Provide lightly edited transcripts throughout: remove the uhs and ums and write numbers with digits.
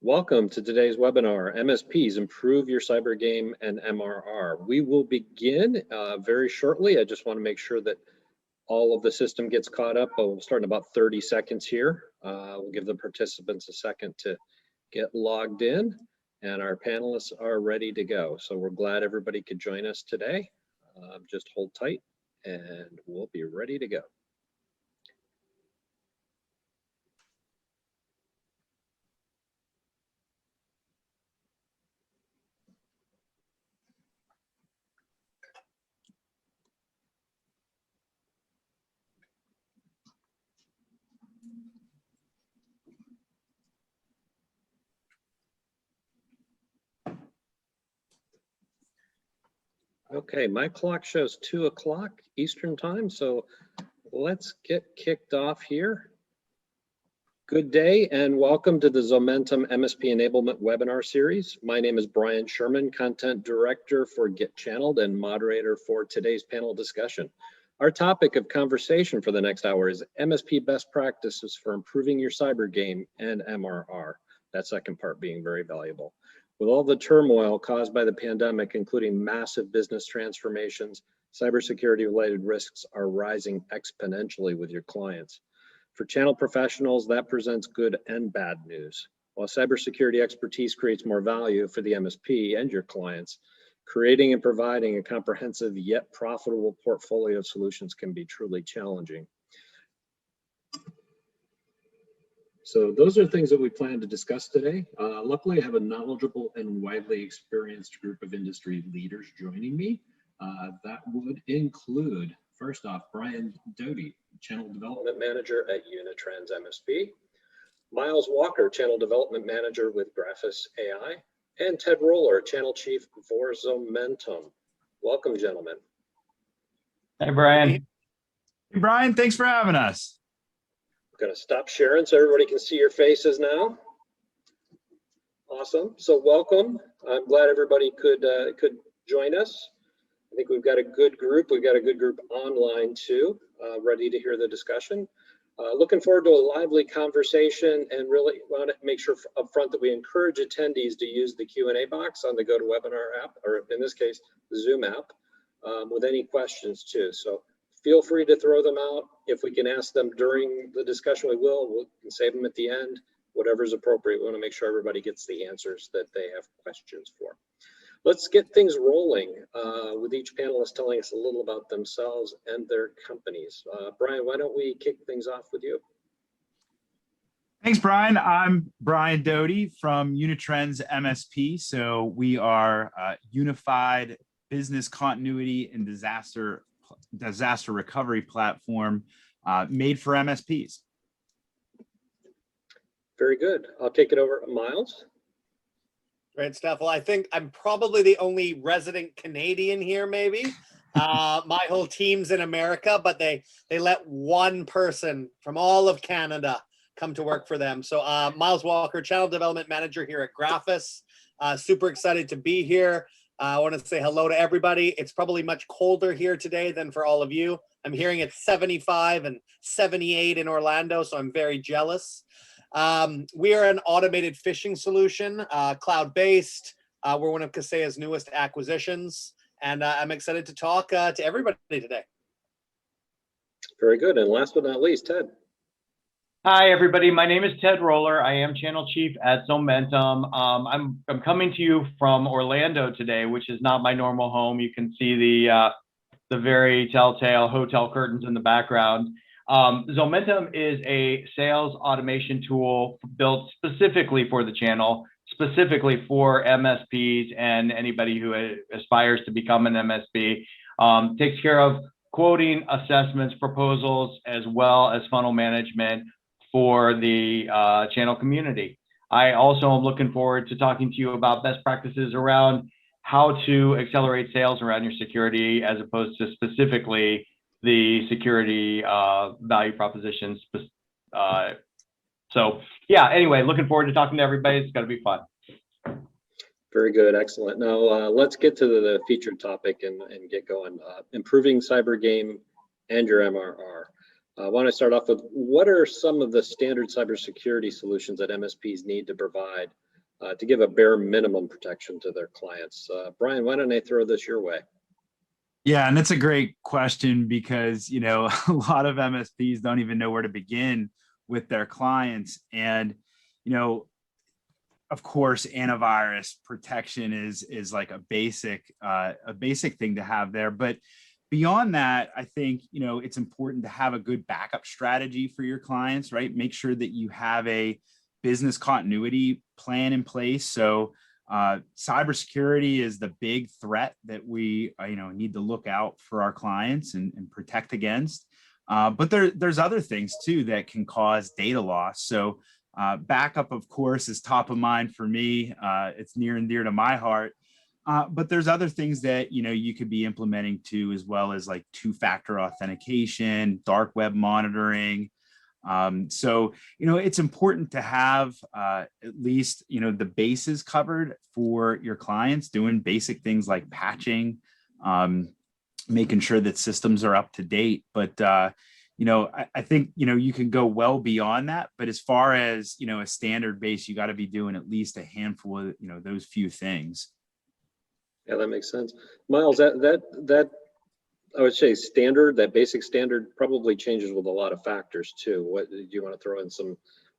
Welcome to today's webinar, MSPs, Improve Your Cyber Game and MRR. We will begin very shortly. I just want to make sure that all of the system gets caught up. We'll start in about 30 seconds here. We'll give the participants a second to get logged in, and our panelists are ready to go. So we're glad everybody could join us today. Just hold tight and we'll be ready to go. Okay, my clock shows 2 o'clock Eastern time, so let's get kicked off here. Good day and welcome to the Zomentum MSP Enablement webinar series. My name is Brian Sherman, Content Director for Get Channeled and moderator for today's panel discussion. Our topic of conversation for the next hour is MSP best practices for improving your cyber game and MRR. That second part being very valuable. With all the turmoil caused by the pandemic, including massive business transformations, cybersecurity related risks are rising exponentially with your clients. For channel professionals, that presents good and bad news. While cybersecurity expertise creates more value for the MSP and your clients, creating and providing a comprehensive yet profitable portfolio of solutions can be truly challenging. So those are things that we plan to discuss today. Luckily, I have a knowledgeable and widely experienced group of industry leaders joining me. That would include, first off, Brian Doty, Channel Development Manager at Unitrends MSP, Miles Walker, Channel Development Manager with Graphus.ai, and Ted Roller, Channel Chief for Zomentum. Welcome, gentlemen. Hey, Brian. Hey, Brian, thanks for having us. I'm going to stop sharing so everybody can see your faces now. Awesome. So welcome. I'm glad everybody could join us. I think we've got a good group. We've got a good group online too, ready to hear the discussion. Looking forward to a lively conversation, and really want to make sure up front that we encourage attendees to use the Q&A box on the GoToWebinar app, or in this case, the Zoom app, with any questions too. So feel free to throw them out. If we can ask them during the discussion, we will. We can save them at the end, whatever's appropriate. We want to make sure everybody gets the answers that they have questions for. Let's get things rolling with each panelist telling us a little about themselves and their companies. Brian, why don't we kick things off with you? Thanks, Brian. I'm Brian Doty from Unitrends MSP. So we are a unified business continuity and disaster recovery platform made for MSPs. Very good. I'll take it over to Miles. Great stuff. Well, I think I'm probably the only resident Canadian here, maybe. My whole team's in America, but they let one person from all of Canada come to work for them. So Miles Walker, Channel Development Manager here at Graphus. Super excited to be here. I want to say hello to everybody. It's probably much colder here today than for all of you. I'm hearing it's 75 and 78 in Orlando, so I'm very jealous. We are an automated phishing solution, cloud-based. We're one of Kaseya's newest acquisitions, and I'm excited to talk to everybody today. Very good. And last but not least, Ted. Hi, everybody. My name is Ted Roller. I am Channel Chief at Zomentum. I'm coming to you from Orlando today, which is not my normal home. You can see the very telltale hotel curtains in the background. Zomentum is a sales automation tool built specifically for the channel, specifically for MSPs and anybody who aspires to become an MSP. Takes care of quoting, assessments, proposals, as well as funnel management for the channel community. I also am looking forward to talking to you about best practices around how to accelerate sales around your security, as opposed to specifically the security value propositions. So yeah, anyway, looking forward to talking to everybody. It's going to be fun. Very good. Excellent. Now let's get to the featured topic and get going. Improving cyber game and your MRR. I want to start off with, what are some of the standard cybersecurity solutions that MSPs need to provide to give a bare minimum protection to their clients. Brian, why don't I throw this your way? Yeah, and that's a great question because, a lot of MSPs don't even know where to begin with their clients. And, of course, antivirus protection is like a basic thing to have there. But beyond that, I think, it's important to have a good backup strategy for your clients, right? Make sure that you have a business continuity plan in place. So cybersecurity is the big threat that we need to look out for our clients and protect against. But there's other things too that can cause data loss. So backup, of course, is top of mind for me. It's near and dear to my heart. But there's other things that you could be implementing too, as well as like two-factor authentication, dark web monitoring. So it's important to have at least the bases covered for your clients, doing basic things like patching, making sure that systems are up to date. But I think you can go well beyond that. But as far as a standard base, you got to be doing at least a handful of those few things. Yeah, that makes sense. Miles, that I would say standard, that basic standard probably changes with a lot of factors too. What do you want to throw in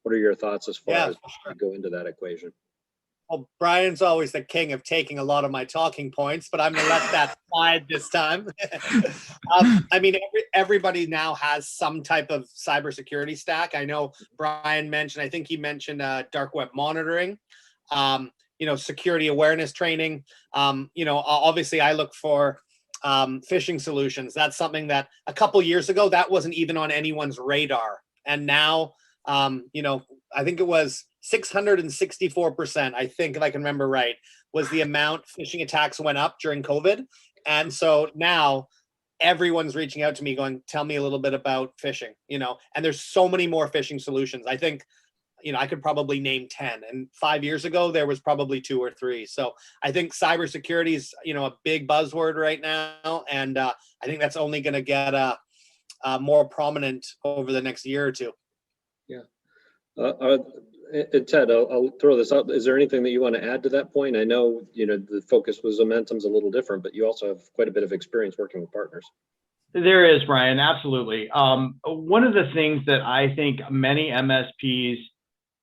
what are your thoughts as far as you go into that equation? Well, Brian's always the king of taking a lot of my talking points, but I'm going to let that slide this time. I mean, everybody now has some type of cybersecurity stack. I know Brian mentioned, I think he mentioned dark web monitoring, security awareness training. Obviously I look for phishing solutions. That's something that a couple years ago, that wasn't even on anyone's radar. And now, I think it was 664%, I think, if I can remember right, was the amount phishing attacks went up during COVID. And so now everyone's reaching out to me going, tell me a little bit about phishing, and there's so many more phishing solutions. I think, I could probably name 10, and 5 years ago, there was probably 2 or 3. So I think cybersecurity is, a big buzzword right now. And I think that's only going to get more prominent over the next year or two. Yeah. Ted, I'll throw this out. Is there anything that you want to add to that point? I know, the focus with Zomentum's a little different, but you also have quite a bit of experience working with partners. There is, Brian, absolutely. One of the things that I think many MSPs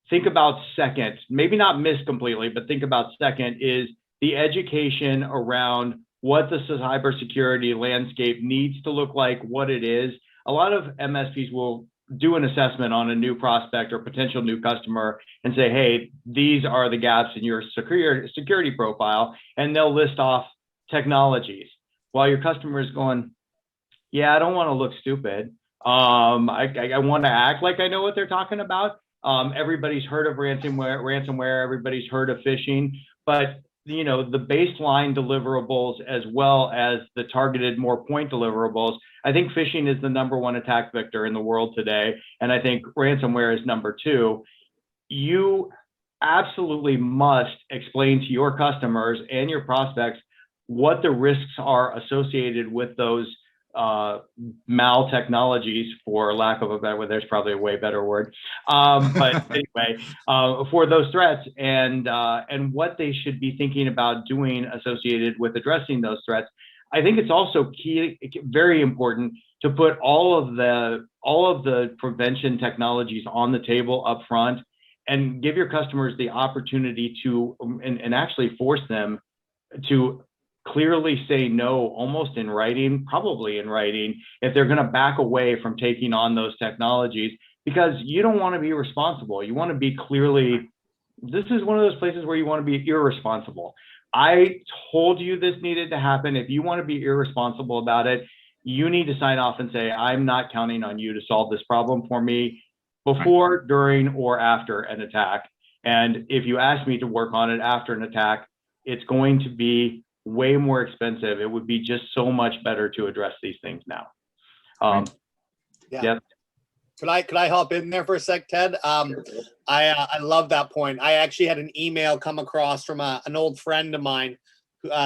think about second, maybe not miss completely, but think about second, is the education around what the cybersecurity landscape needs to look like, what it is. A lot of MSPs will do an assessment on a new prospect or potential new customer and say, hey, these are the gaps in your security profile, and they'll list off technologies while your customer is going, yeah, I don't want to look stupid. I want to act like I know what they're talking about. Everybody's heard of ransomware, everybody's heard of phishing, but the baseline deliverables as well as the targeted more point deliverables, I think phishing is the #1 attack vector in the world today. And I think ransomware is #2. You absolutely must explain to your customers and your prospects what the risks are associated with those mal technologies, for lack of a better word. There's probably a way better word, but anyway, for those threats and what they should be thinking about doing associated with addressing those threats. I think it's also very important to put all of the prevention technologies on the table up front and give your customers the opportunity to and actually force them to clearly say no, almost in writing, probably in writing, if they're going to back away from taking on those technologies, because you don't want to be responsible. You want to be this is one of those places where you want to be irresponsible. I told you this needed to happen. If you want to be irresponsible about it, you need to sign off and say, I'm not counting on you to solve this problem for me before, during, or after an attack. And if you ask me to work on it after an attack, it's going to be way more expensive. It would be just so much better to address these things now. Yeah. Could I hop in there for a sec, Ted? Sure. I love that point. I actually had an email come across from an old friend of mine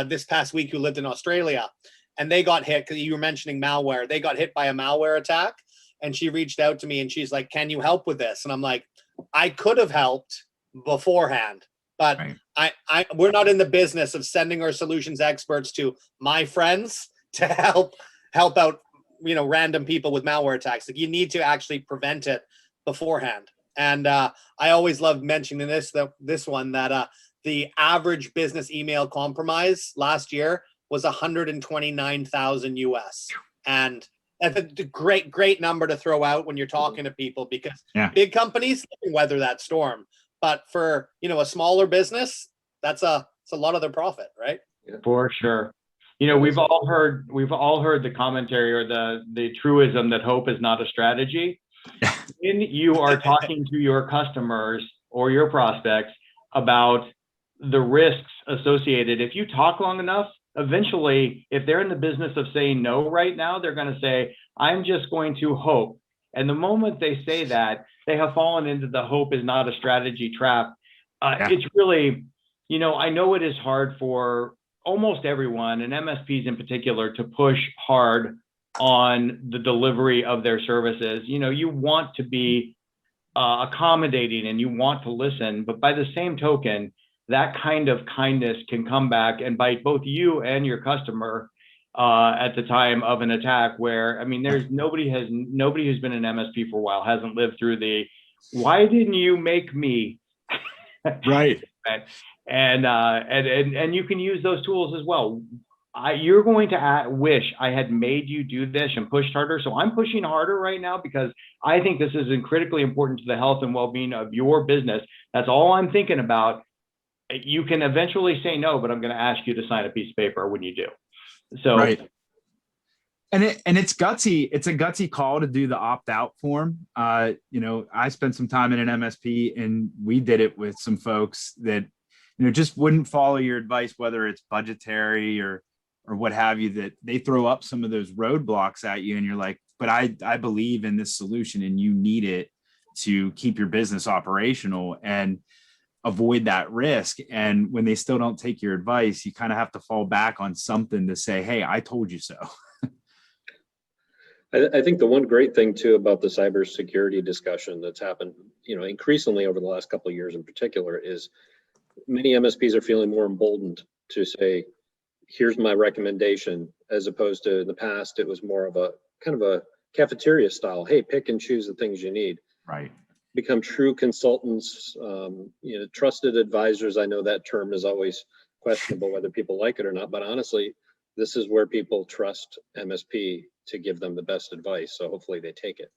this past week who lived in Australia, and they got hit, because you were mentioning malware. They got hit by a malware attack, and she reached out to me and she's like, can you help with this? And I'm like, I could have helped beforehand, But Right. we're not in the business of sending our solutions experts to my friends to help out, random people with malware attacks. Like, you need to actually prevent it beforehand. And I always love mentioning this one, that the average business email compromise last year was 129,000 US. And that's a great number to throw out when you're talking to people, because big companies can weather that storm. But for, a smaller business, it's a lot of their profit, right? For sure. We've all heard the commentary or the truism that hope is not a strategy. When you are talking to your customers or your prospects about the risks associated, if you talk long enough, eventually, if they're in the business of saying no right now, they're going to say, I'm just going to hope. And the moment they say that, they have fallen into the hope is not a strategy trap. It's really, I know it is hard for almost everyone, and MSPs in particular, to push hard on the delivery of their services. You want to be accommodating and you want to listen, but by the same token, that kind of kindness can come back and bite both you and your customer at the time of an attack, where, there's nobody who's been an MSP for a while hasn't lived through the, why didn't you make me? Right. And you can use those tools as well. You're going to wish I had made you do this and pushed harder. So I'm pushing harder right now because I think this is critically important to the health and well-being of your business. That's all I'm thinking about. You can eventually say no, but I'm going to ask you to sign a piece of paper when you do. So, right. And it's gutsy. It's a gutsy call to do the opt-out form. I spent some time in an MSP, and we did it with some folks that, just wouldn't follow your advice, whether it's budgetary or what have you, that they throw up some of those roadblocks at you. And you're like, but I believe in this solution and you need it to keep your business operational and avoid that risk. And when they still don't take your advice, you kind of have to fall back on something to say, hey, I told you so. I think the one great thing too about the cybersecurity discussion that's happened, increasingly over the last couple of years in particular, is many MSPs are feeling more emboldened to say, here's my recommendation, as opposed to in the past, it was more of a kind of a cafeteria style. Hey, pick and choose the things you need. Right. Become true consultants, trusted advisors. I know that term is always questionable whether people like it or not, but honestly, this is where people trust MSP to give them the best advice. So hopefully they take it.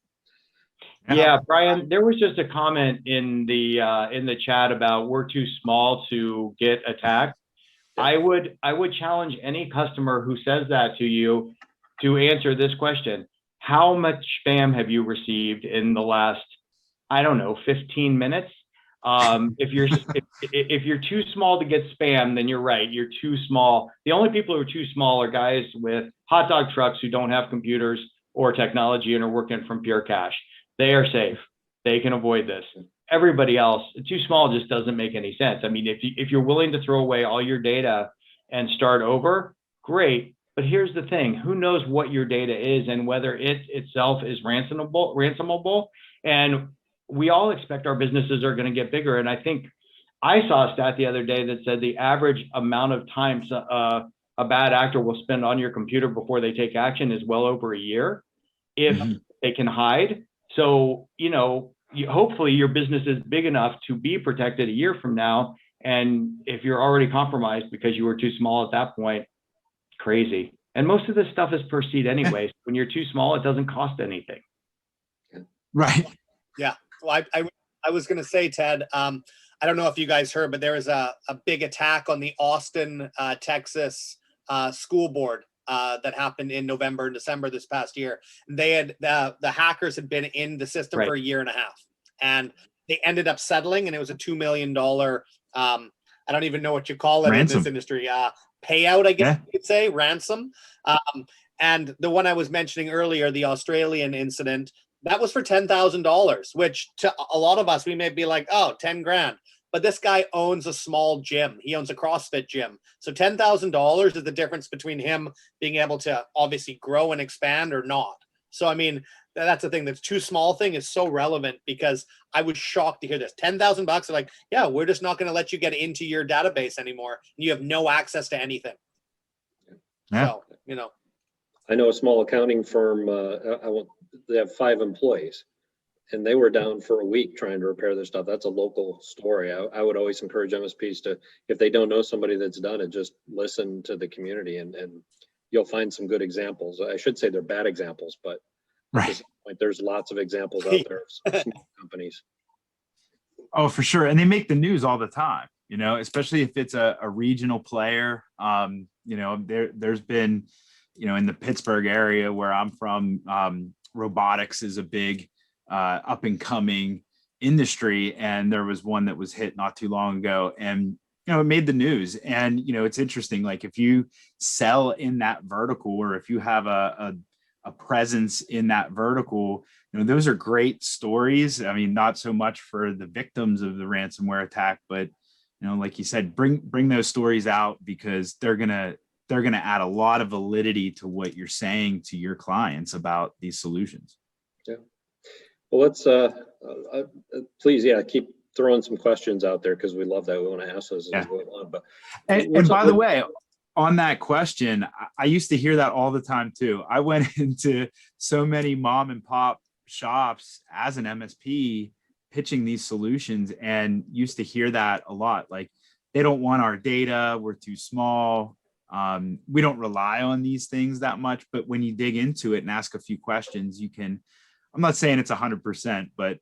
Yeah, Brian, there was just a comment in the chat about we're too small to get attacked. I would challenge any customer who says that to you to answer this question. How much spam have you received in the last, 15 minutes? If you're too small to get spam, then you're right. You're too small. The only people who are too small are guys with hot dog trucks who don't have computers or technology and are working from pure cash. They are safe. They can avoid this. Everybody else, too small just doesn't make any sense. If you're willing to throw away all your data and start over, great. But here's the thing: who knows what your data is and whether it itself is ransomable? And we all expect our businesses are going to get bigger. And I think I saw a stat the other day that said the average amount of time a bad actor will spend on your computer before they take action is well over a year, if they can hide. So, hopefully your business is big enough to be protected a year from now. And if you're already compromised because you were too small at that point, crazy. And most of this stuff is per seat anyway. So when you're too small, it doesn't cost anything. Right. Yeah. Well, I was going to say, Ted, I don't know if you guys heard, but there was a big attack on the Austin, Texas school board that happened in November and December this past year. They had the hackers had been in the system for a year and a half, and they ended up settling, and it was a $2 million. I don't even know what you call it in this industry. Payout, I guess you could say, ransom. And the one I was mentioning earlier, the Australian incident, that was for $10,000, which to a lot of us, we may be like, oh, 10 grand. But this guy owns a small gym. He owns a CrossFit gym. So $10,000 is the difference between him being able to obviously grow and expand or not. So, that's the thing. That's too small thing is so relevant, because I was shocked to hear this. $10,000. They're like, yeah, we're just not going to let you get into your database anymore. You have no access to anything. Yeah. So, you know, I know a small accounting firm, they have 5 employees, and they were down for a week trying to repair their stuff. That's a local story. I would always encourage MSPs to, if they don't know somebody that's done it, just listen to the community, and you'll find some good examples. I should say they're bad examples, but at Right. this point, there's lots of examples out there of small companies. Oh, for sure. And they make the news all the time, especially if it's a regional player. There's been, in the Pittsburgh area where I'm from, robotics is a big up and coming industry. And there was one that was hit not too long ago, and, it made the news. And, it's interesting, like if you sell in that vertical, or if you have a presence in that vertical, those are great stories. I mean, not so much for the victims of the ransomware attack, but, like you said, bring those stories out, because they're going to add a lot of validity to what you're saying to your clients about these solutions. Yeah. Well, let's please, keep throwing some questions out there, because we love that. We want to ask those as we go on. But and by the way, on that question, I used to hear that all the time too. I went into so many mom and pop shops as an MSP pitching these solutions, and used to hear that a lot. Like, they don't want our data, we're too small. We don't rely on these things that much. But when you dig into it and ask a few questions, you can, I'm not saying it's 100%, but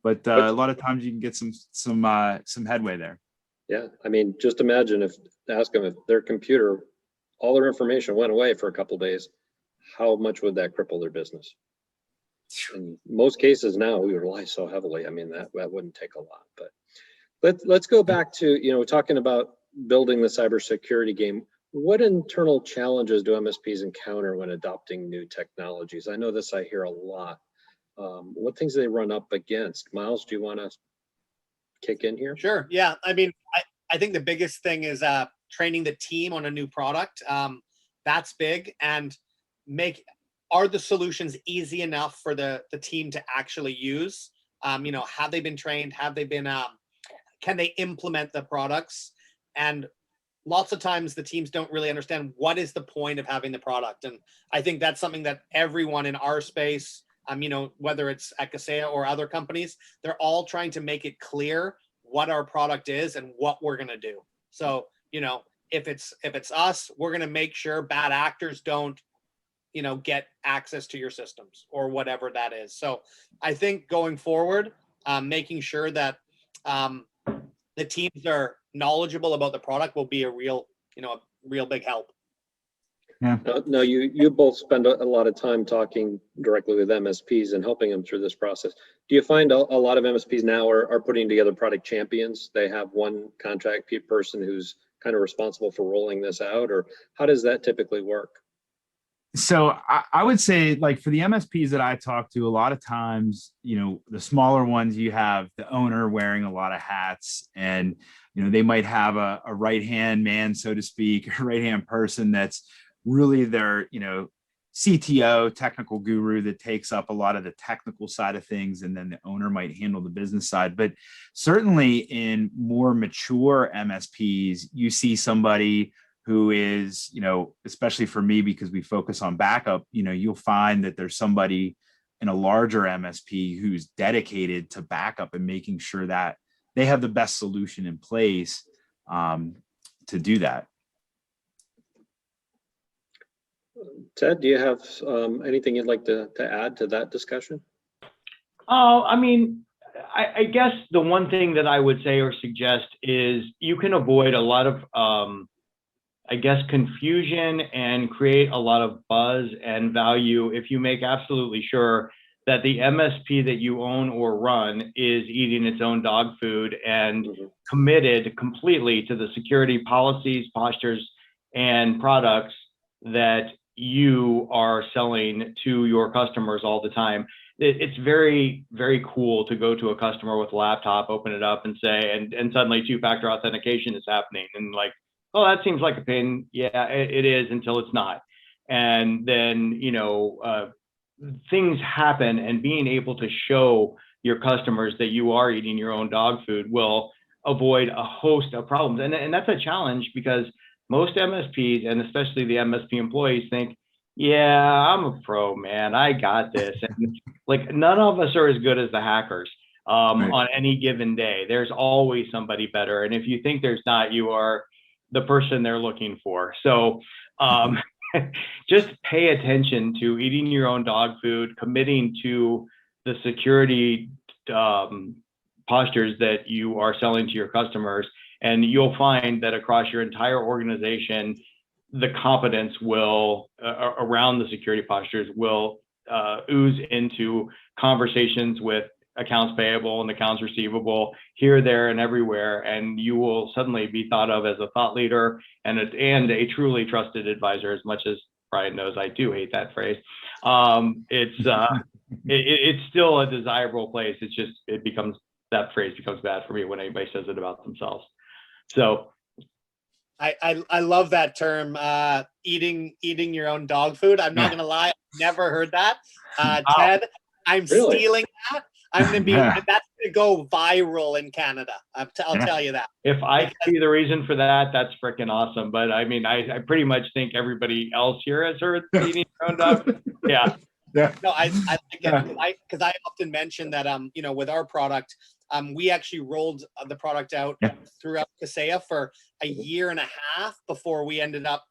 but a lot of times you can get some headway there. Yeah, I mean, just imagine ask them if their computer, all their information went away for a couple of days, how much would that cripple their business? In most cases now, we rely so heavily. I mean, that wouldn't take a lot. But let's go back to, talking about building the cybersecurity game. What internal challenges do MSPs encounter when adopting new technologies? I know this, I hear a lot. What things do they run up against? Miles, do you want to kick in here? Sure. Yeah. I mean, I think the biggest thing is training the team on a new product. That's big. And are the solutions easy enough for the team to actually use? Have they been trained? Have they been, can they implement the products? And lots of times the teams don't really understand what is the point of having the product. And I think that's something that everyone in our space, whether it's at Kaseya or other companies, they're all trying to make it clear what our product is and what we're going to do. So, if it's us, we're going to make sure bad actors don't, get access to your systems or whatever that is. So I think going forward, making sure that the teams are knowledgeable about the product will be a real big help. Yeah. No, you both spend a lot of time talking directly with MSPs and helping them through this process. Do you find a lot of MSPs now are putting together product champions? They have one contract person who's kind of responsible for rolling this out, or how does that typically work? So I would say, like, for the MSPs that I talk to, a lot of times, the smaller ones, you have the owner wearing a lot of hats, and, they might have a right-hand man, so to speak, a right-hand person that's really their, CTO, technical guru, that takes up a lot of the technical side of things. And then the owner might handle the business side. But certainly in more mature MSPs, you see somebody who is, especially for me, because we focus on backup, you'll find that there's somebody in a larger MSP who's dedicated to backup and making sure that they have the best solution in place to do that. Ted, do you have anything you'd like to add to that discussion? Oh, I mean, I guess the one thing that I would say or suggest is you can avoid a lot of, confusion and create a lot of buzz and value if you make absolutely sure that the MSP that you own or run is eating its own dog food and committed completely to the security policies, postures, and products that you are selling to your customers all the time. It's very, very cool to go to a customer with a laptop, open it up and say, and suddenly two-factor authentication is happening. And like, oh, that seems like a pain. Yeah, it is until it's not. And then, things happen, and being able to show your customers that you are eating your own dog food will avoid a host of problems. And that's a challenge, because most MSPs, and especially the MSP employees, think, yeah, I'm a pro, man, I got this. And like, none of us are as good as the hackers Right. on any given day. There's always somebody better. And if you think there's not, you are the person they're looking for. So just pay attention to eating your own dog food, committing to the security postures that you are selling to your customers, and you'll find that across your entire organization, the competence will around the security postures will ooze into conversations with accounts payable and accounts receivable here, there, and everywhere, and you will suddenly be thought of as a thought leader and a truly trusted advisor. As much as Brian knows, I do hate that phrase. It's still a desirable place. It's just that phrase becomes bad for me when anybody says it about themselves. So I love that term, eating your own dog food. I'm not gonna lie, I've never heard that. Ted, I'm Really? stealing that. I'm gonna be that's gonna go viral in Canada. I'll tell you that. If I could be the reason for that, that's freaking awesome. But I mean, I pretty much think everybody else here has heard eating your own dog. Yeah. Yeah. No, I like it because I often mention that with our product, we actually rolled the product out throughout Kaseya for a year and a half before we ended up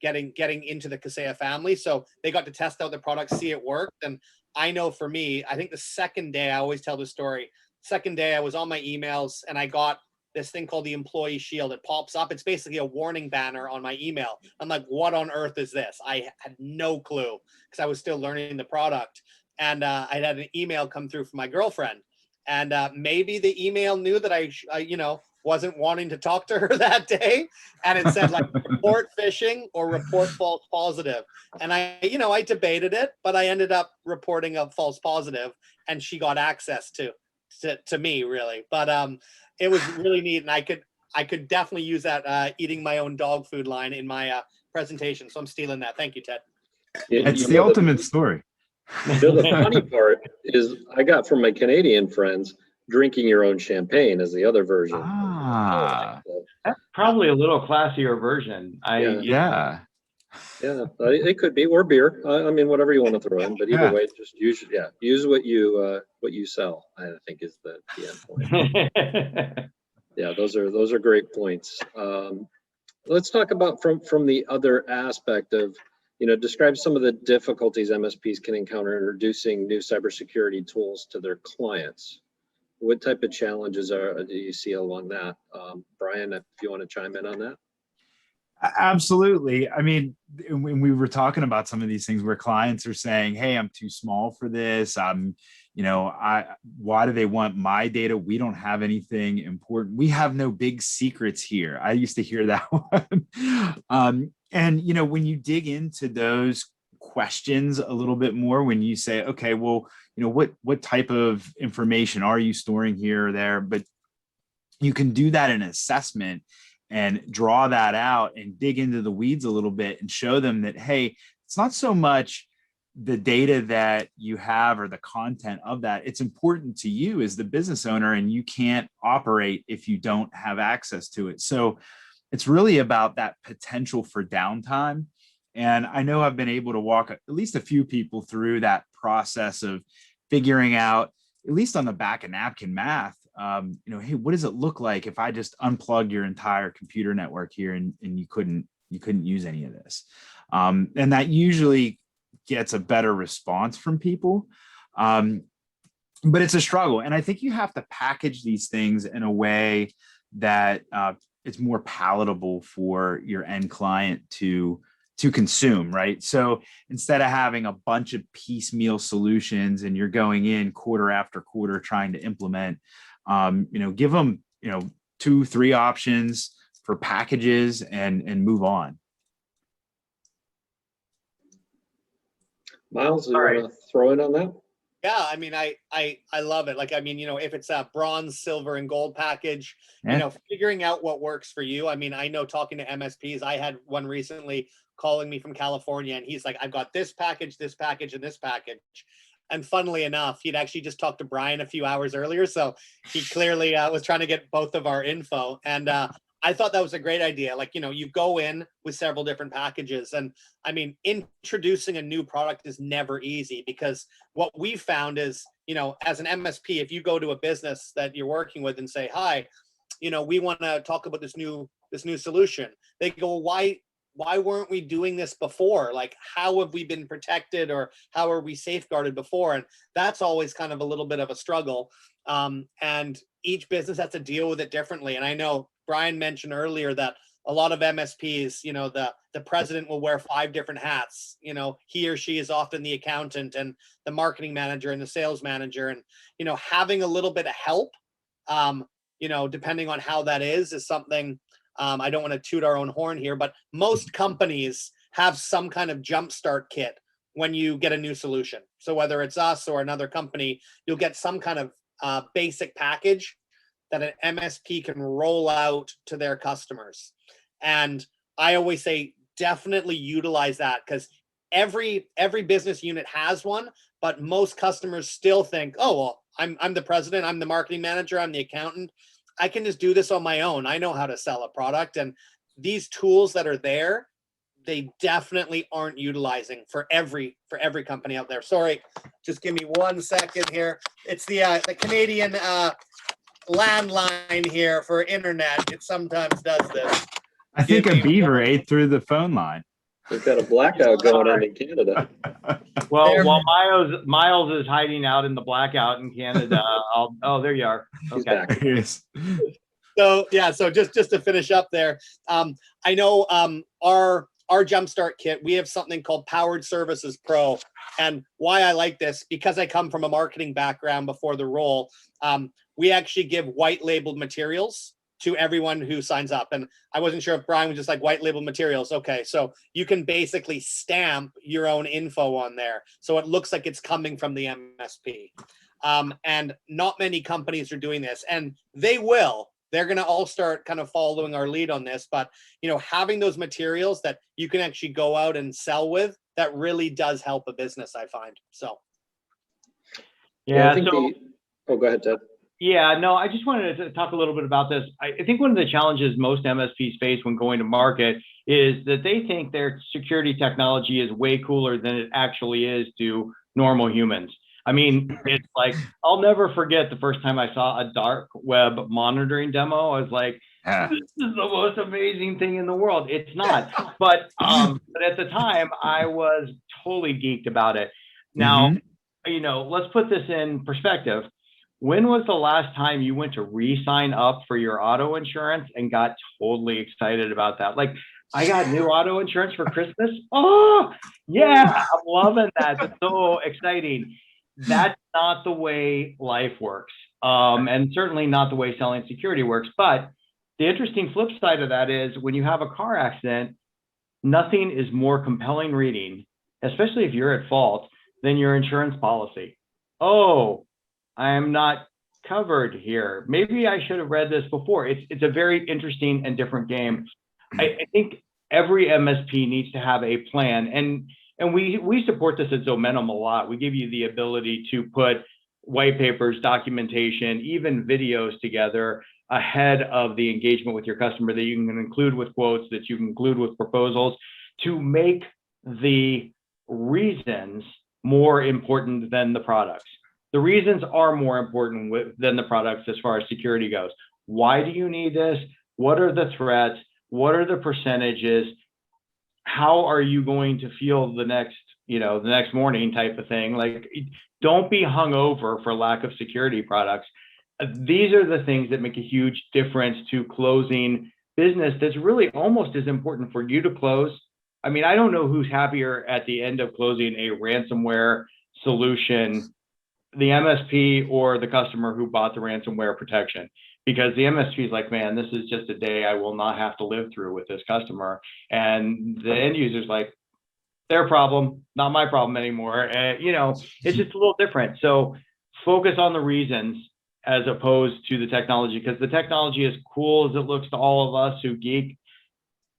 getting into the Kaseya family. So they got to test out the product, see it worked. And I know for me, I think the second day, I always tell the story, second day I was on my emails and I got this thing called the Employee Shield. It pops up. It's basically a warning banner on my email. I'm like, what on earth is this? I had no clue because I was still learning the product. And I had an email come through from my girlfriend. And maybe the email knew that I wasn't wanting to talk to her that day. And it said like report phishing or report false positive. And I debated it, but I ended up reporting a false positive and she got access to me really. But it was really neat. And I could definitely use that eating my own dog food line in my presentation. So I'm stealing that. Thank you, Ted. It's the ultimate story. The funny part is I got from my Canadian friends, drinking your own champagne as the other version. Ah, That's probably a little classier version. yeah. It could be, or beer. I mean, whatever you want to throw in, but either way, just use what you sell. I think is the end point. Yeah, those are great points. Let's talk about from the other aspect of, describe some of the difficulties MSPs can encounter introducing new cybersecurity tools to their clients. What type of challenges do you see along that? Brian, if you want to chime in on that. Absolutely. I mean, when we were talking about some of these things where clients are saying, hey, I'm too small for this. Why do they want my data? We don't have anything important. We have no big secrets here. I used to hear that one. And when you dig into those questions a little bit more, when you say, okay, well, what type of information are you storing here or there? But you can do that in assessment and draw that out and dig into the weeds a little bit and show them that, hey, it's not so much the data that you have or the content of that. It's important to you as the business owner, and you can't operate if you don't have access to it. So it's really about that potential for downtime. And I know I've been able to walk at least a few people through that process of figuring out, at least on the back of napkin math, hey, what does it look like if I just unplugged your entire computer network here and you couldn't use any of this? And that usually gets a better response from people. But it's a struggle. And I think you have to package these things in a way that it's more palatable for your end client to consume, right? So instead of having a bunch of piecemeal solutions and you're going in quarter after quarter trying to implement, give them, 2-3 options for packages and move on. Miles, you want to throw in on that? Yeah, I mean, I love it. Like, I mean, if it's a bronze, silver, and gold package, Yeah. figuring out what works for you. I mean, I know talking to MSPs, I had one recently calling me from California, and he's like, I've got this package, and this package. And funnily enough, he'd actually just talked to Brian a few hours earlier, so he clearly was trying to get both of our info. And I thought that was a great idea. Like, you go in with several different packages, and I mean, introducing a new product is never easy, because what we found is, as an MSP, if you go to a business that you're working with and say, hi, we want to talk about this new solution, they go, why weren't we doing this before? Like, how have we been protected, or how are we safeguarded before? And that's always kind of a little bit of a struggle. And each business has to deal with it differently. And I know Brian mentioned earlier that a lot of MSPs, the president will wear 5 different hats. He or she is often the accountant and the marketing manager and the sales manager. And, having a little bit of help, depending on how that is something, I don't want to toot our own horn here, but most companies have some kind of jumpstart kit when you get a new solution. So whether it's us or another company, you'll get some kind of basic package that an MSP can roll out to their customers. And I always say, definitely utilize that, because every business unit has one, but most customers still think, oh, well, I'm the president, I'm the marketing manager, I'm the accountant, I can just do this on my own. I know how to sell a product. And these tools that are there, they definitely aren't utilizing for every company out there. Sorry, just give me 1 second here. It's the Canadian landline here for internet. It sometimes does this. I think a beaver ate through the phone line. We've got a blackout going on in Canada. Well, Miles is hiding out in the blackout in Canada. Oh, there you are. He's Okay. back. Yes. So yeah, so just to finish up there, I know our Jumpstart kit, we have something called Powered Services Pro. And why I like this, because I come from a marketing background before the role, we actually give white labeled materials to everyone who signs up. And I wasn't sure if Brian was just like, white label materials. Okay, so you can basically stamp your own info on there, so it looks like it's coming from the MSP. And not many companies are doing this, and they will. They're going to all start kind of following our lead on this. But, having those materials that you can actually go out and sell with, that really does help a business, I find. So. Yeah. Oh, go ahead, Ted. Yeah, no, I just wanted to talk a little bit about this. I think one of the challenges most MSPs face when going to market is that they think their security technology is way cooler than it actually is to normal humans. I mean, it's like, I'll never forget the first time I saw a dark web monitoring demo. I was like, this is the most amazing thing in the world. It's not, but at the time I was totally geeked about it. Now, let's put this in perspective. When was the last time you went to re-sign up for your auto insurance and got totally excited about that? Like, I got new auto insurance for Christmas. Oh, yeah, I'm loving that. It's so exciting. That's not the way life works. And certainly not the way selling security works. But the interesting flip side of that is, when you have a car accident, nothing is more compelling reading, especially if you're at fault, than your insurance policy. Oh, I am not covered here. Maybe I should have read this before. It's a very interesting and different game. I think every MSP needs to have a plan, and we support this at Zomentum a lot. We give you the ability to put white papers, documentation, even videos together ahead of the engagement with your customer that you can include with quotes, that you can include with proposals, to make the reasons more important than the products. The reasons are more important than the products as far as security goes. Why do you need this? What are the threats? What are the percentages? How are you going to feel the next morning, type of thing? Like, don't be hung over for lack of security products. These are the things that make a huge difference to closing business. That's really almost as important for you to close. I mean, I don't know who's happier at the end of closing a ransomware solution, the MSP or the customer who bought the ransomware protection, because the MSP is like, man, this is just a day I will not have to live through with this customer. And the end user's like, their problem, not my problem anymore. It's just a little different. So focus on the reasons as opposed to the technology, because the technology, as cool as it looks to all of us who geek,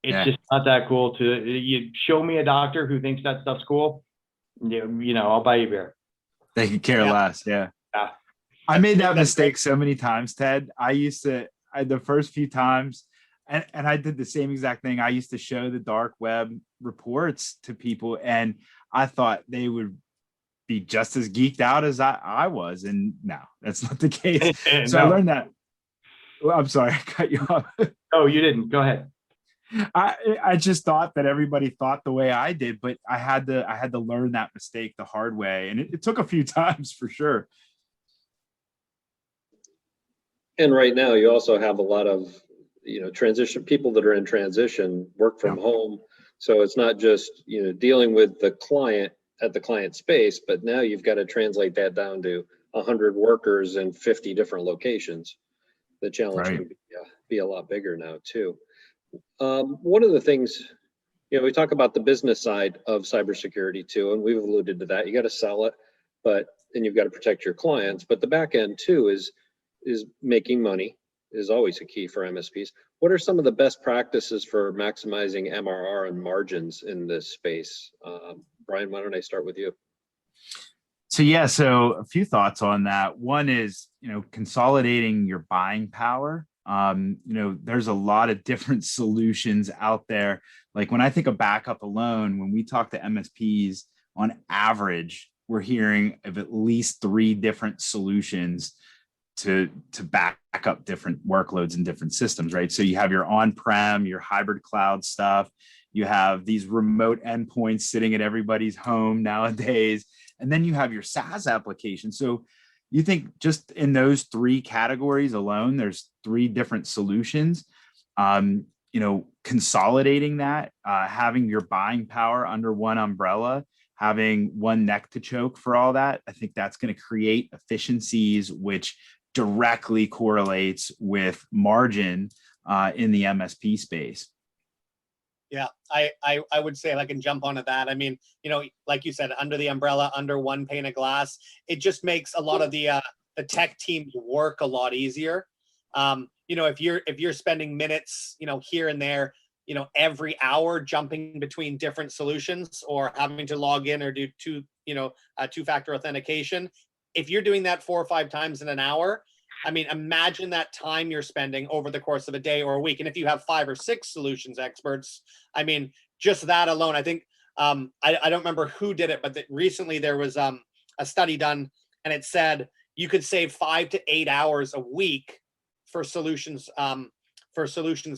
it's just not that cool. You show me a doctor who thinks that stuff's cool, I'll buy you a beer. They could care less. Yeah. Yeah. I made that mistake so many times, Ted. The first few times, and I did the same exact thing. I used to show the dark web reports to people, and I thought they would be just as geeked out as I was. And no, that's not the case. So I learned that. Well, I'm sorry, I cut you off. Oh, you didn't. Go ahead. I just thought that everybody thought the way I did, but I had to learn that mistake the hard way. And it took a few times for sure. And right now you also have a lot of, transition people that are in transition, work from home. So it's not just, dealing with the client at the client space, but now you've got to translate that down to 100 workers in 50 different locations. The challenge can be a lot bigger now too. One of the things, we talk about the business side of cybersecurity too, and we've alluded to that. You got to sell it, but then you've got to protect your clients. But the back end too is making money is always a key for MSPs. What are some of the best practices for maximizing MRR and margins in this space? Brian, why don't I start with you? So a few thoughts on that. One is, consolidating your buying power. There's a lot of different solutions out there. Like when I think of backup alone, when we talk to MSPs, on average, we're hearing of at least 3 different solutions to back up different workloads and different systems, right? So you have your on-prem, your hybrid cloud stuff. You have these remote endpoints sitting at everybody's home nowadays. And then you have your SaaS application. So you think just in those 3 categories alone, there's 3 different solutions. Consolidating that, having your buying power under one umbrella, having one neck to choke for all that, I think that's going to create efficiencies, which directly correlates with margin in the MSP space. Yeah, I would say, if I can jump onto that. I mean, like you said, under the umbrella, under one pane of glass, it just makes a lot of the tech teams work a lot easier. If you're spending minutes, here and there, every hour jumping between different solutions or having to log in or do two-factor authentication, if you're doing that 4 or 5 times in an hour, I mean, imagine that time you're spending over the course of a day or a week. And if you have 5 or 6 solutions experts, I mean, just that alone, I think, I don't remember who did it, but recently there was a study done, and it said you could save 5 to 8 hours a week for solutions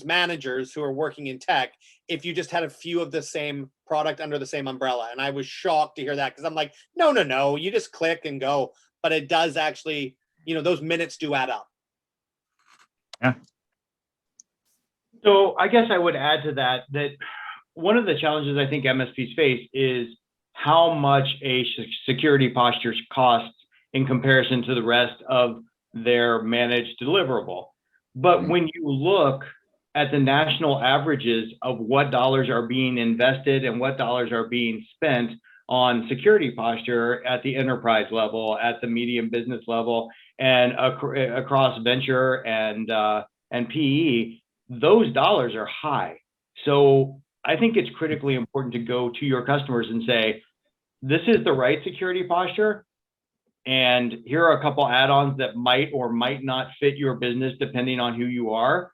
managers who are working in tech if you just had a few of the same product under the same umbrella. And I was shocked to hear that, because I'm like, no, you just click and go. But it does actually, those minutes do add up. Yeah. So I guess I would add to that one of the challenges I think MSPs face is how much a security posture costs in comparison to the rest of their managed deliverable. But when you look at the national averages of what dollars are being invested and what dollars are being spent on security posture at the enterprise level, at the medium business level, and across venture and PE, those dollars are high. So I think it's critically important to go to your customers and say, this is the right security posture, and here are a couple add-ons that might or might not fit your business depending on who you are,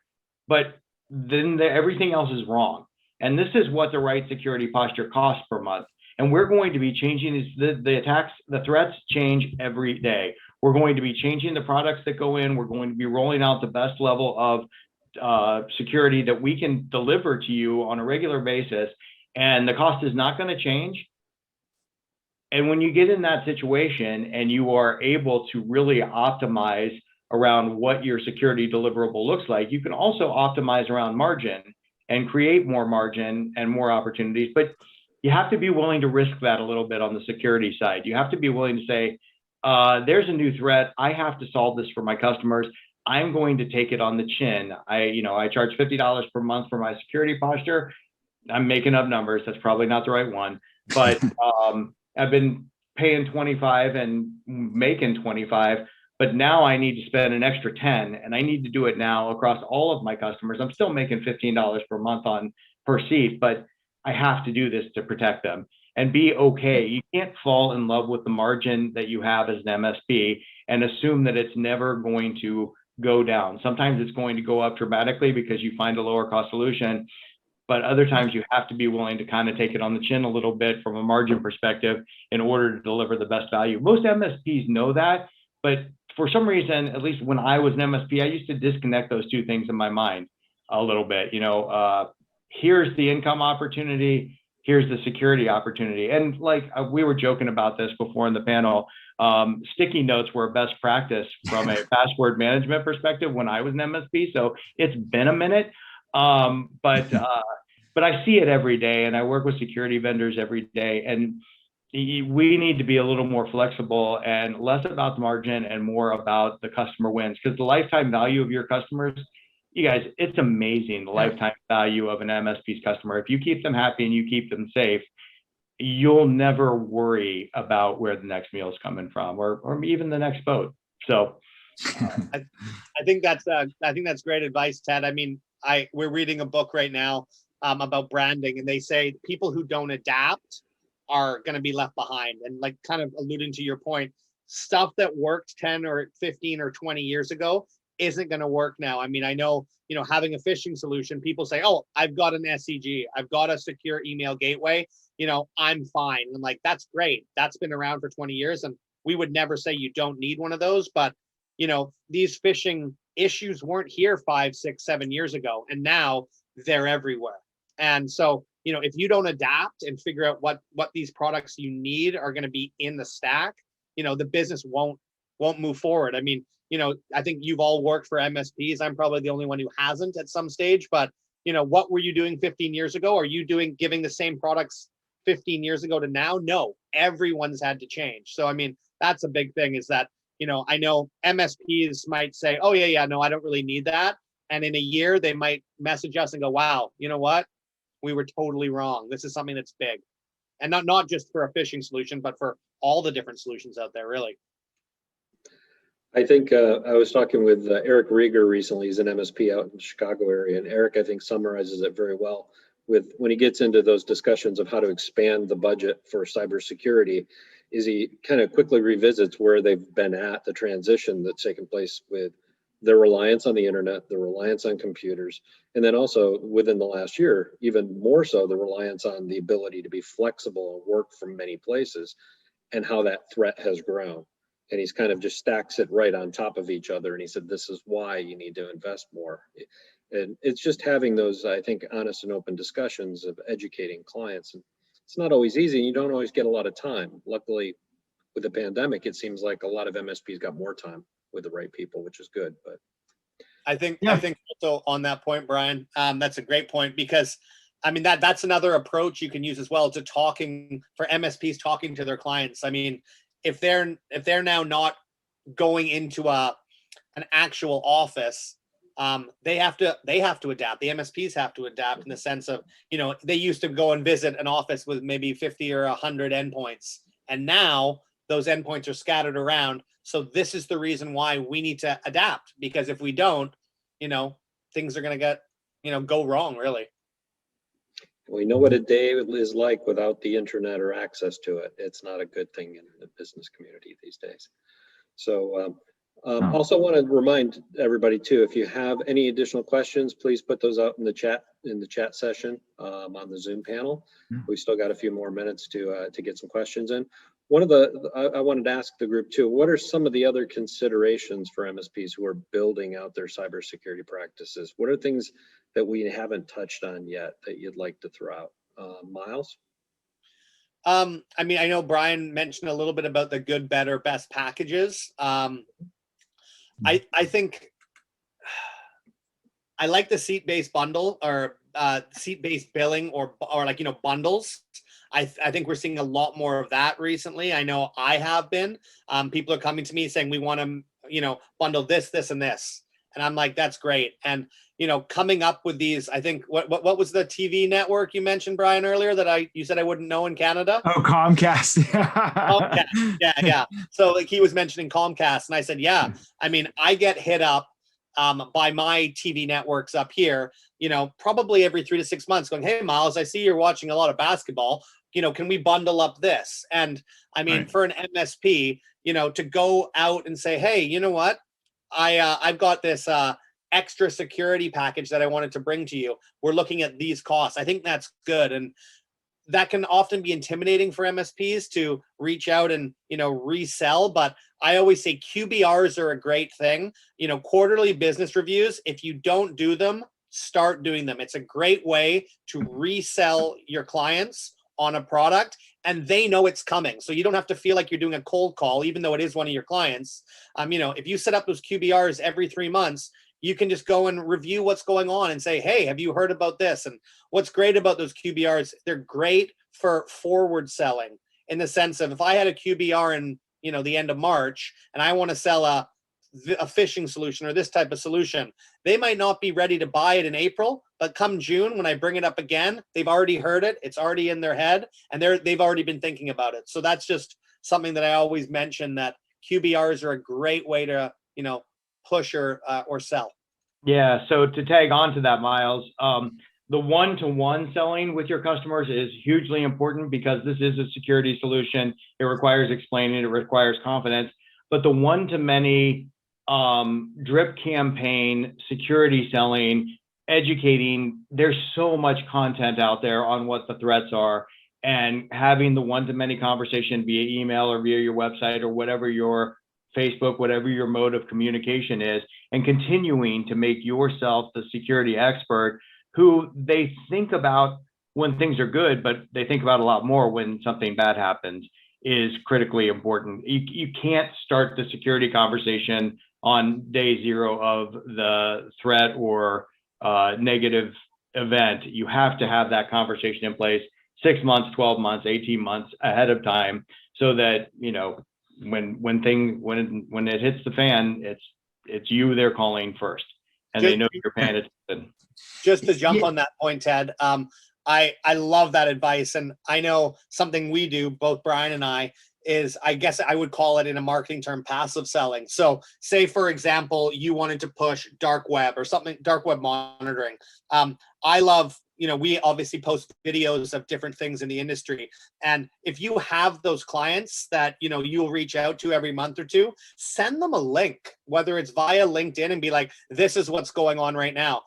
but then everything else is wrong. And this is what the right security posture costs per month. And we're going to be changing the threats change every day. We're going to be changing the products that go in. We're going to be rolling out the best level of security that we can deliver to you on a regular basis. And the cost is not going to change. And when you get in that situation and you are able to really optimize around what your security deliverable looks like, you can also optimize around margin and create more margin and more opportunities. But you have to be willing to risk that a little bit on the security side. You have to be willing to say, there's a new threat. I have to solve this for my customers. I'm going to take it on the chin. I charge $50 per month for my security posture. I'm making up numbers. That's probably not the right one, but I've been paying 25 and making 25, but now I need to spend an extra 10, and I need to do it now across all of my customers. I'm still making $15 per month per seat, but I have to do this to protect them and be okay. You can't fall in love with the margin that you have as an MSP and assume that it's never going to go down. Sometimes it's going to go up dramatically because you find a lower cost solution, but other times you have to be willing to kind of take it on the chin a little bit from a margin perspective in order to deliver the best value. Most MSPs know that, but for some reason, at least when I was an MSP, I used to disconnect those two things in my mind a little bit. Here's the income opportunity, here's the security opportunity. And like we were joking about this before in the panel, sticky notes were best practice from a password management perspective when I was an MSP. So it's been a minute, but I see it every day, and I work with security vendors every day, and we need to be a little more flexible and less about the margin and more about the customer wins, because the lifetime value of your customers, you guys, it's amazing, the lifetime value of an MSP's customer. If you keep them happy and you keep them safe, you'll never worry about where the next meal is coming from, or even the next boat. So I think that's great advice, Ted. I mean, we're reading a book right now about branding, and they say people who don't adapt are going to be left behind. And like kind of alluding to your point, stuff that worked 10 or 15 or 20 years ago isn't going to work now. I mean, I know, having a phishing solution, people say, oh, I've got an SCG, I've got a secure email gateway, I'm fine. And I'm like, that's great. That's been around for 20 years. And we would never say you don't need one of those. But, these phishing issues weren't here 5, 6, 7 years ago. And now they're everywhere. And so, if you don't adapt and figure out what these products you need are going to be in the stack, the business won't move forward. I mean, I think you've all worked for MSPs. I'm probably the only one who hasn't at some stage, but what were you doing 15 years ago? Are you giving the same products 15 years ago to now? No, everyone's had to change. So, I mean, that's a big thing, is that, I know MSPs might say, oh yeah, no, I don't really need that. And in a year, they might message us and go, wow, you know what? We were totally wrong. This is something that's big. And not just for a phishing solution, but for all the different solutions out there, really. I think I was talking with Eric Rieger recently. He's an MSP out in the Chicago area, and Eric, I think, summarizes it very well with when he gets into those discussions of how to expand the budget for cybersecurity. Is he kind of quickly revisits where they've been at, the transition that's taken place with their reliance on the internet, the reliance on computers, and then also within the last year, even more so, the reliance on the ability to be flexible and work from many places, and how that threat has grown. And he's kind of just stacks it right on top of each other. And he said, this is why you need to invest more. And it's just having those, I think, honest and open discussions of educating clients. And it's not always easy. You don't always get a lot of time. Luckily, with the pandemic, it seems like a lot of MSPs got more time with the right people, which is good. But I think also on that point, Brian, that's a great point, because I mean, that's another approach you can use as well, to talking for MSPs, talking to their clients. I mean, if they're now not going into an actual office, they have to adapt. The MSPs have to adapt in the sense of, they used to go and visit an office with maybe 50 or 100 endpoints, and now those endpoints are scattered around. So this is the reason why we need to adapt, because if we don't, things are going to go wrong, really. we know what a day is like without the internet or access to it. It's not a good thing in the business community these days. So also want to remind everybody too, if you have any additional questions, please put those out in the chat session on the Zoom panel. We've still got a few more minutes to get some questions in. One of I wanted to ask the group too, what are some of the other considerations for MSPs who are building out their cybersecurity practices? What are things that we haven't touched on yet that you'd like to throw out? Miles? I mean, I know Brian mentioned a little bit about the good, better, best packages. I think I like the seat-based bundle, or seat-based billing, or like, bundles. I think we're seeing a lot more of that recently. I know I have been. People are coming to me saying, we want to, bundle this, this, and this. And I'm like, that's great. And, you know, coming up with these, I think, what was the TV network you mentioned, Brian, earlier that you said I wouldn't know in Canada? Oh, Comcast. Comcast. Yeah. So like he was mentioning Comcast, and I said, yeah. I mean, I get hit up by my TV networks up here, you know, probably every 3 to 6 months, going, hey, Miles, I see you're watching a lot of basketball. You know, can we bundle up this? And I mean, Right. for an MSP, you know, to go out and say, hey, you know what? I've got this extra security package that I wanted to bring to you. We're looking at these costs. I think that's good. And that can often be intimidating for MSPs to reach out and, you know, resell. But I always say QBRs are a great thing. You know, quarterly business reviews, if you don't do them, start doing them. It's a great way to resell your clients on a product, and they know it's coming. So you don't have to feel like you're doing a cold call, even though it is one of your clients. You know, if you set up those QBRs every 3 months, you can just go and review what's going on and say, hey, have you heard about this? And what's great about those QBRs, they're great for forward selling, in the sense of, if I had a QBR in, you know, the end of March, and I want to sell a phishing solution or this type of solution, they might not be ready to buy it in April, but come June, when I bring it up again, they've already heard it. It's already in their head, and they've already been thinking about it. So that's just something that I always mention, that QBRs are a great way to, you know, push or sell. Yeah. So to tag on to that, Miles, the one-to-one selling with your customers is hugely important, because this is a security solution. It requires explaining, it requires confidence, but the one-to-many drip campaign, security selling, educating, there's so much content out there on what the threats are, and having the one-to-many conversation via email or via your website or whatever your Facebook, whatever your mode of communication is, and continuing to make yourself the security expert who they think about when things are good, but they think about a lot more when something bad happens, is critically important. You can't start the security conversation on day zero of the threat or negative event. You have to have that conversation in place 6 months, 12 months, 18 months ahead of time, so that, you know, when it hits the fan, it's you they're calling first, and they know you're paying attention. Just to jump on that point, Ted, I love that advice. And I know something we do, both Brian and I, is, I guess I would call it in a marketing term, passive selling. So say, for example, you wanted to push dark web or something, dark web monitoring. I love, you know, we obviously post videos of different things in the industry. And if you have those clients that, you know, you'll reach out to every month or two, send them a link, whether it's via LinkedIn, and be like, this is what's going on right now.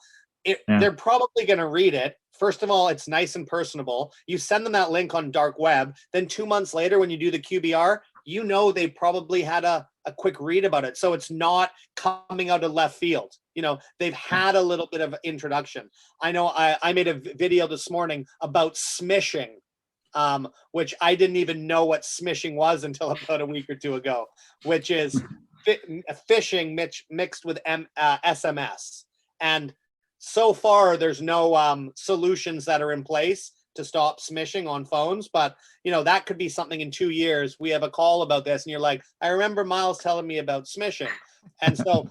They're probably going to read it. First of all, it's nice and personable. You send them that link on dark web. Then 2 months later, when you do the QBR, you know, they probably had a quick read about it. So it's not coming out of left field. You know, they've had a little bit of introduction. I know I made a video this morning about smishing, which I didn't even know what smishing was until about a week or two ago, which is phishing mixed with SMS. And so far, there's no solutions that are in place to stop smishing on phones. But, you know, that could be something in 2 years. We have a call about this, and you're like, I remember Miles telling me about smishing. And so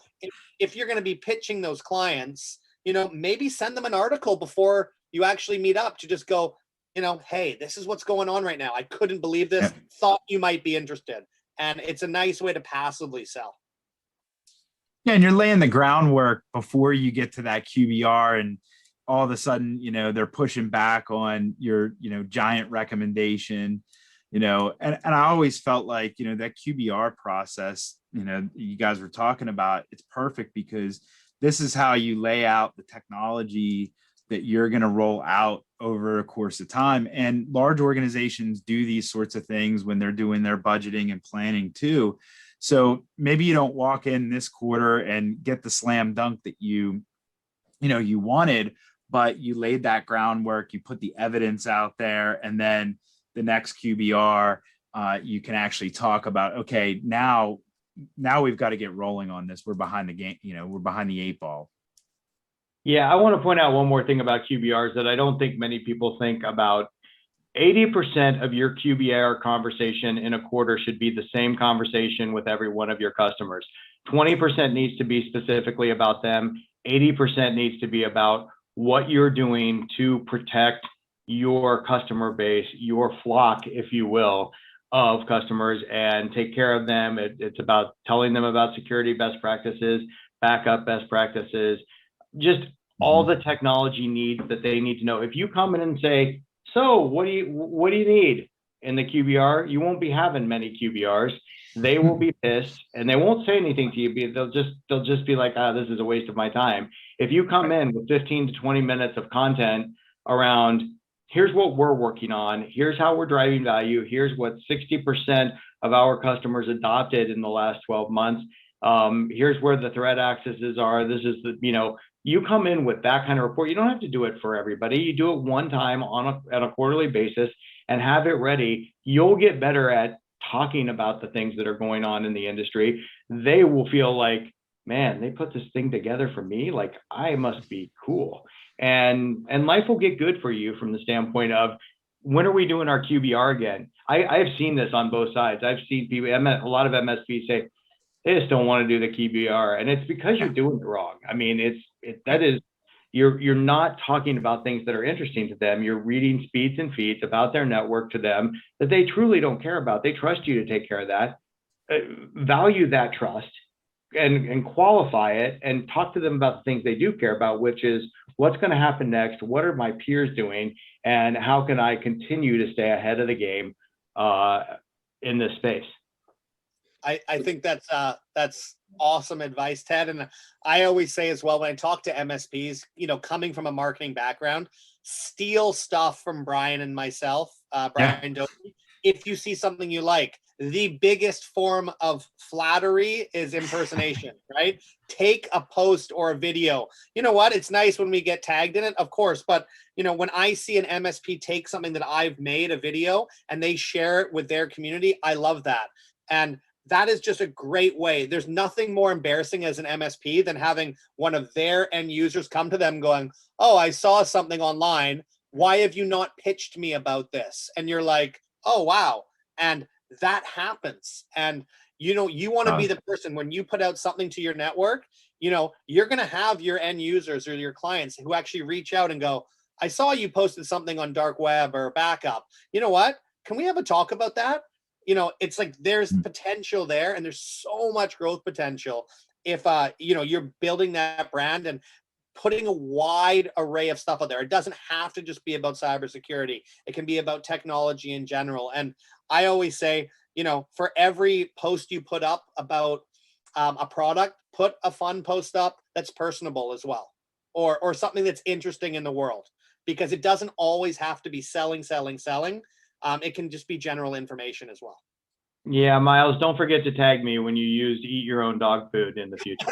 if you're going to be pitching those clients, you know, maybe send them an article before you actually meet up, to just go, you know, hey, this is what's going on right now. I couldn't believe this. Thought you might be interested. And it's a nice way to passively sell. Yeah, and you're laying the groundwork before you get to that QBR, and all of a sudden, you know, they're pushing back on your, you know, giant recommendation, you know, and I always felt like, you know, that QBR process, you know, you guys were talking about, it's perfect, because this is how you lay out the technology that you're going to roll out over a course of time. And large organizations do these sorts of things when they're doing their budgeting and planning too. So maybe you don't walk in this quarter and get the slam dunk that you wanted, but you laid that groundwork, you put the evidence out there, and then the next QBR, you can actually talk about, okay, now we've got to get rolling on this. We're behind the game, you know, we're behind the 8 ball. Yeah, I want to point out one more thing about QBRs that I don't think many people think about. 80% of your QBR conversation in a quarter should be the same conversation with every one of your customers. 20% needs to be specifically about them. 80% needs to be about what you're doing to protect your customer base, your flock, if you will, of customers, and take care of them. It's about telling them about security best practices, backup best practices, just all the technology needs that they need to know. If you come in and say, so what do you need in the QBR? You won't be having many QBRs. They will be pissed and they won't say anything to you. They'll just be like, this is a waste of my time. If you come in with 15 to 20 minutes of content around, here's what we're working on, here's how we're driving value, here's what 60% of our customers adopted in the last 12 months, here's where the threat accesses are, this is the, you come in with that kind of report. You don't have to do it for everybody. You do it one time on a quarterly basis and have it ready. You'll get better at talking about the things that are going on in the industry. They will feel like, man, they put this thing together for me. Like, I must be cool. And life will get good for you from the standpoint of, when are we doing our QBR again? I've seen this on both sides. I've seen people, a lot of MSPs say, they just don't want to do the QBR. And it's because you're doing it wrong. I mean, you're not talking about things that are interesting to them. You're reading speeds and feeds about their network to them that they truly don't care about. They trust you to take care of that. Value that trust and qualify it and talk to them about the things they do care about, which is what's going to happen next, what are my peers doing, and how can I continue to stay ahead of the game in this space. I think that's awesome advice, Ted. And I always say as well, when I talk to MSPs, coming from a marketing background, steal stuff from Brian and myself, Brian Doty. If you see something you like, the biggest form of flattery is impersonation, right? Take a post or a video. You know what? It's nice when we get tagged in it, of course. But, when I see an MSP take something that I've made, a video, and they share it with their community, I love that. And that is just a great way. There's nothing more embarrassing as an MSP than having one of their end users come to them going, oh, I saw something online. Why have you not pitched me about this? And you're like, oh, wow. And that happens. And, you want to be the person when you put out something to your network, you're going to have your end users or your clients who actually reach out and go, I saw you posted something on dark web or backup. You know what? Can we have a talk about that? It's like there's potential there, and there's so much growth potential if you're building that brand and putting a wide array of stuff out there. It doesn't have to just be about cybersecurity. It can be about technology in general. And I always say, for every post you put up about a product, put a fun post up that's personable as well, or something that's interesting in the world, because it doesn't always have to be selling. It can just be general information as well. Yeah, Miles, don't forget to tag me when you eat your own dog food in the future.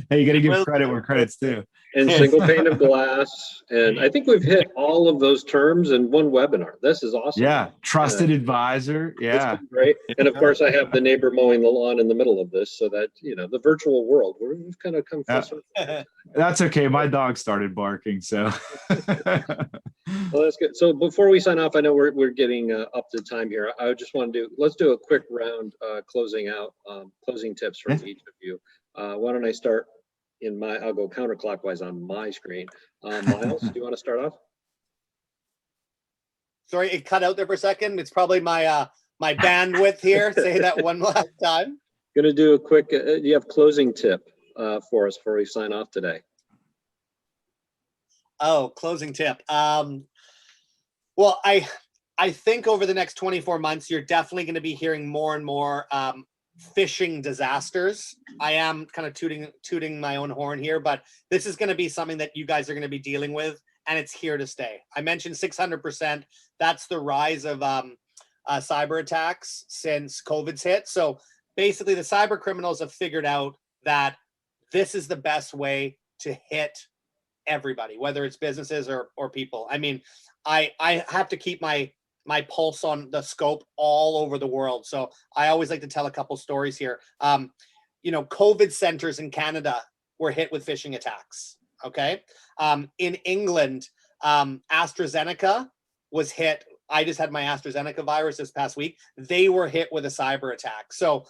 Hey, you got to give credit where credit's due. And single pane of glass. And I think we've hit all of those terms in one webinar. This is awesome. Yeah. Trusted advisor. Yeah. Great. And of course, I have the neighbor mowing the lawn in the middle of this, so that, the virtual world, we've kind of come full circle. That's okay. My dog started barking, so. Well, that's good. So before we sign off, I know we're getting up to time here. I just want to let's do a quick round closing tips from each of you. Why don't I start I'll go counterclockwise on my screen. Miles, do you want to start off? Sorry, it cut out there for a second. It's probably my my bandwidth here. Say that one last time. Going to do a quick, do you have closing tip for us before we sign off today? Oh, closing tip. Well, I think over the next 24 months, you're definitely going to be hearing more and more phishing disasters. I am kind of tooting my own horn here, but this is going to be something that you guys are going to be dealing with, and it's here to stay. I mentioned 600%. That's the rise of cyber attacks since COVID's hit. So basically, the cyber criminals have figured out that this is the best way to hit everybody, whether it's businesses or people. I mean, I have to keep my pulse on the scope all over the world. So I always like to tell a couple stories here. COVID centers in Canada were hit with phishing attacks. Okay. In England, AstraZeneca was hit. I just had my AstraZeneca virus this past week. They were hit with a cyber attack. So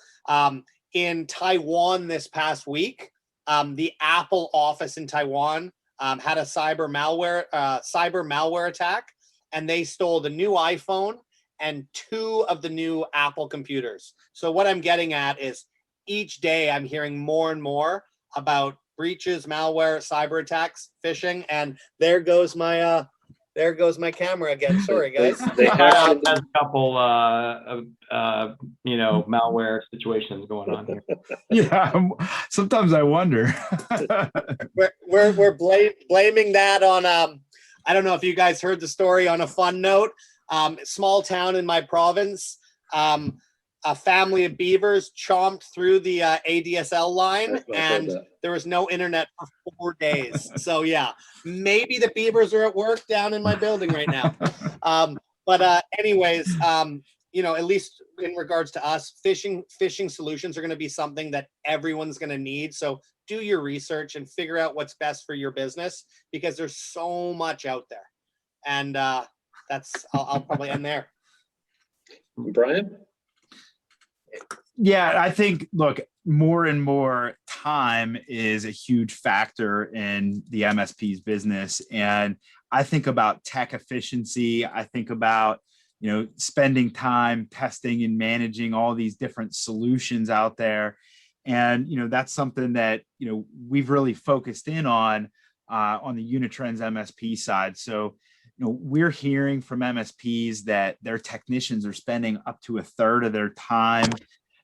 in Taiwan this past week, the Apple office in Taiwan had a cyber malware attack, and they stole the new iPhone and 2 of the new Apple computers. So what I'm getting at is each day I'm hearing more and more about breaches, malware, cyber attacks, phishing, and there goes my camera again. Sorry, guys. They hacked Has a couple, malware situations going on here. Yeah, sometimes I wonder. we're blaming that on I don't know if you guys heard the story. On a fun note, small town in my province, a family of beavers chomped through the ADSL line, and there was no internet for 4 days. So yeah, maybe the beavers are at work down in my building right now. But anyways, at least in regards to us, phishing solutions are going to be something that everyone's going to need. So do your research and figure out what's best for your business, because there's so much out there. And I'll probably end there. Brian? Yeah, I think, look, more and more time is a huge factor in the MSP's business. And I think about tech efficiency. I think about, spending time testing and managing all these different solutions out there. And, that's something that, we've really focused in on the Unitrends MSP side. So, we're hearing from MSPs that their technicians are spending up to a third of their time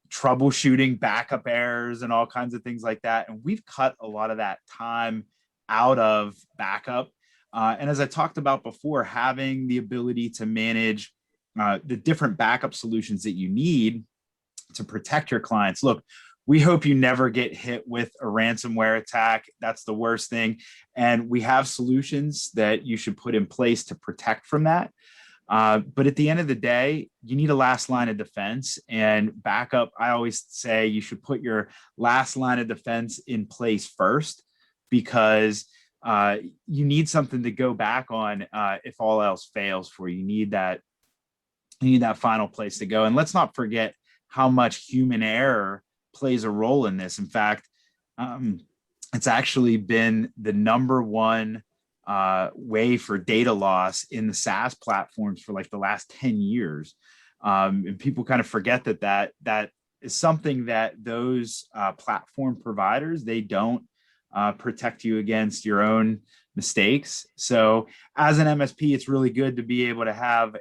troubleshooting backup errors and all kinds of things like that. And we've cut a lot of that time out of backup. And as I talked about before, having the ability to manage the different backup solutions that you need to protect your clients. Look, we hope you never get hit with a ransomware attack. That's the worst thing. And we have solutions that you should put in place to protect from that. But at the end of the day, you need a last line of defense, and backup. I always say you should put your last line of defense in place first, because you need something to go back on if all else fails for you. You need that final place to go. And let's not forget how much human error plays a role in this. In fact, it's actually been the number one way for data loss in the SaaS platforms for like the last 10 years. And people kind of forget that is something that those platform providers, they don't protect you against your own mistakes. So as an MSP, it's really good to be able to have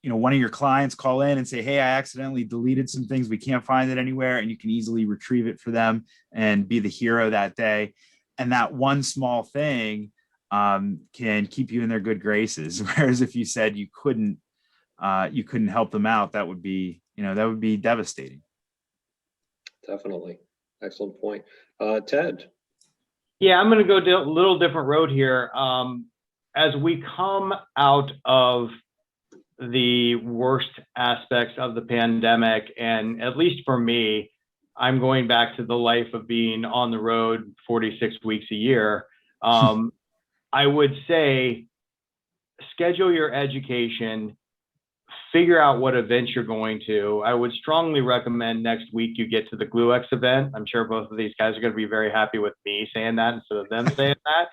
one of your clients call in and say, hey, I accidentally deleted some things. We can't find it anywhere. And you can easily retrieve it for them and be the hero that day. And that one small thing can keep you in their good graces. Whereas if you said you couldn't help them out, that would be devastating. Definitely. Excellent point. Ted? Yeah, I'm going to go a little different road here. As we come out of the worst aspects of the pandemic, and at least for me, I'm going back to the life of being on the road 46 weeks a year. I would say schedule your education, figure out what events you're going to. I would strongly recommend next week you get to the GlueX event. I'm sure both of these guys are going to be very happy with me saying that instead of them saying that.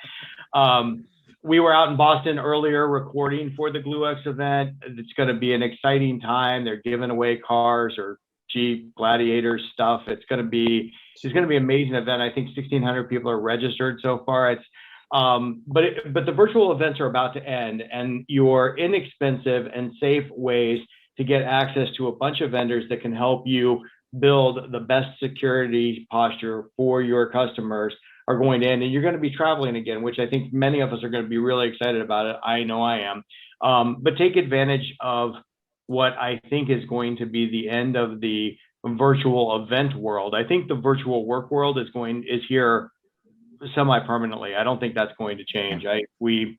We were out in Boston earlier recording for the GlueX event. It's going to be an exciting time. They're giving away cars or Jeep Gladiator stuff. It's going to be an amazing event. I think 1,600 people are registered so far. But the virtual events are about to end, and your inexpensive and safe ways to get access to a bunch of vendors that can help you build the best security posture for your customers are going to end. And you're going to be traveling again, which I think many of us are going to be really excited about it. I know I am. But take advantage of what I think is going to be the end of the virtual event world. I think the virtual work world is here semi-permanently. I don't think that's going to change. We've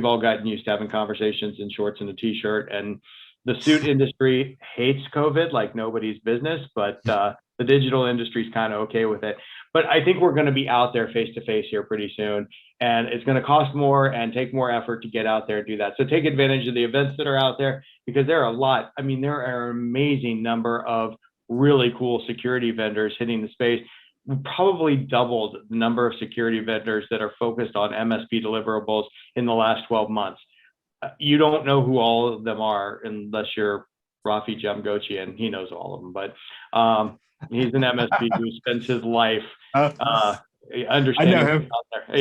all gotten used to having conversations in shorts and a t-shirt, and the suit industry hates COVID like nobody's business, but the digital industry is kind of okay with it. But I think we're going to be out there face to face here pretty soon, and it's going to cost more and take more effort to get out there and do that. So take advantage of the events that are out there, because there are a lot. I mean, there are an amazing number of really cool security vendors hitting the space. We probably doubled the number of security vendors that are focused on MSP deliverables in the last 12 months. You don't know who all of them are unless you're Rafi Jamgochi, and he knows all of them, but he's an MSP who spends his life understanding I know him. what's out there.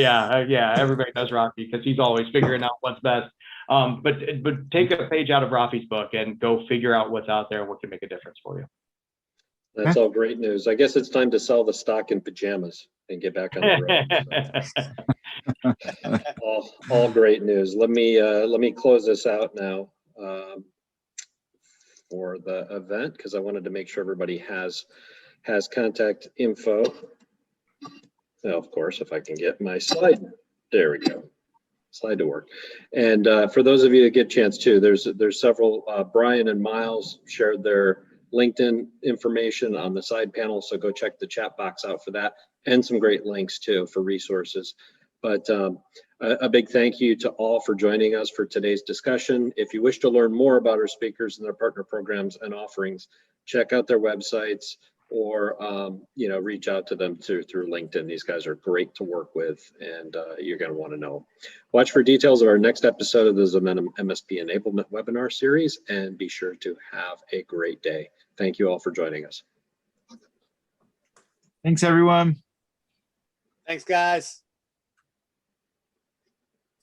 Yeah, everybody knows Rafi because he's always figuring out what's best. But take a page out of Rafi's book and go figure out what's out there and what can make a difference for you. That's all great news. I guess it's time to sell the stock in pajamas and get back on the road. So. all great news. Let me close this out now for the event, because I wanted to make sure everybody has contact info. Now, of course, if I can get my slide, there we go. Slide to work. And for those of you that get a chance too, there's several. Brian and Miles shared their LinkedIn information on the side panel, so go check the chat box out for that, and some great links too for resources. But a big thank you to all for joining us for today's discussion. If you wish to learn more about our speakers and their partner programs and offerings, check out their websites, or reach out to them through LinkedIn. These guys are great to work with, and you're going to want to know. Watch for details of our next episode of the Zomentum MSP Enablement webinar series, and be sure to have a great day. Thank you all for joining us. Thanks, everyone. Thanks, guys.